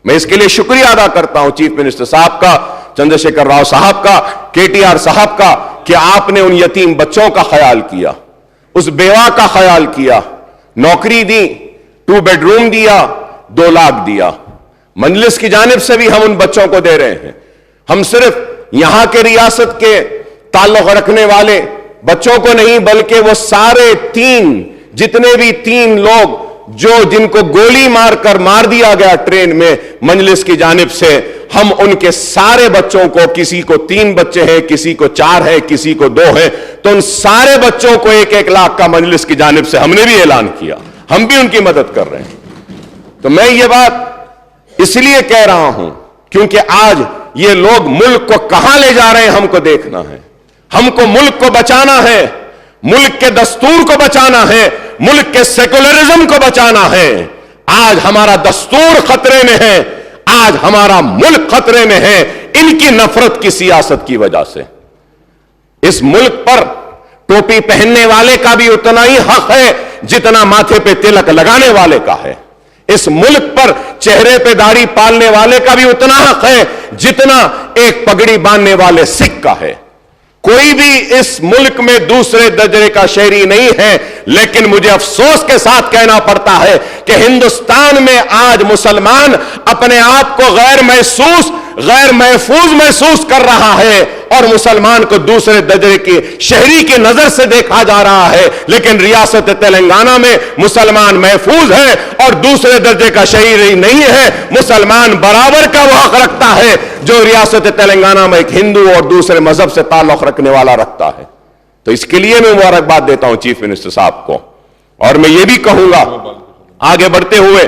میں اس کے لیے شکریہ ادا کرتا ہوں چیف منسٹر صاحب کا، چندر شیکھر راؤ صاحب کا، KTR صاحب کا، کہ آپ نے ان یتیم بچوں کا خیال کیا، اس بیوہ کا خیال کیا، نوکری دی، 2 بیڈروم دیا، 2 لاکھ دیا۔ مجلس کی جانب سے بھی ہم ان بچوں کو دے رہے ہیں۔ ہم صرف یہاں کے ریاست کے تعلق رکھنے والے بچوں کو نہیں، بلکہ وہ سارے 3 جتنے بھی 3 لوگ جن کو گولی مار کر مار دیا گیا ٹرین میں، مجلس کی جانب سے ہم ان کے سارے بچوں کو، کسی کو 3 بچے ہیں، کسی کو 4 ہے، کسی کو 2 ہے، تو ان سارے بچوں کو 1-1 لاکھ کا مجلس کی جانب سے ہم نے بھی اعلان کیا، ہم بھی ان کی مدد کر رہے ہیں۔ تو میں یہ بات اس لیے کہہ رہا ہوں کیونکہ آج یہ لوگ ملک کو کہاں لے جا رہے ہیں ہم کو دیکھنا ہے۔ ہم کو ملک کو بچانا ہے، ملک کے دستور کو بچانا ہے، ملک کے سیکولرزم کو بچانا ہے۔ آج ہمارا دستور خطرے میں ہے، آج ہمارا ملک خطرے میں ہے، ان کی نفرت کی سیاست کی وجہ سے۔ اس ملک پر ٹوپی پہننے والے کا بھی اتنا ہی حق ہے جتنا ماتھے پہ تلک لگانے والے کا ہے۔ اس ملک پر چہرے پہ داڑھی پالنے والے کا بھی اتنا حق ہے جتنا ایک پگڑی باندھنے والے سکھ کا ہے۔ کوئی بھی اس ملک میں دوسرے درجے کا شہری نہیں ہے، لیکن مجھے افسوس کے ساتھ کہنا پڑتا ہے کہ ہندوستان میں آج مسلمان اپنے آپ کو غیر محفوظ محسوس کر رہا ہے، اور مسلمان کو دوسرے درجے کے شہری کی نظر سے دیکھا جا رہا ہے۔ لیکن ریاست تلنگانہ میں مسلمان محفوظ ہے اور دوسرے درجے کا شہری نہیں ہے، مسلمان برابر کا وہ حق رکھتا ہے جو ریاست تلنگانہ میں ایک ہندو اور دوسرے مذہب سے تعلق رکھنے والا رکھتا ہے۔ تو اس کے لیے میں مبارکباد دیتا ہوں چیف منسٹر صاحب کو، اور میں یہ بھی کہوں گا آگے بڑھتے ہوئے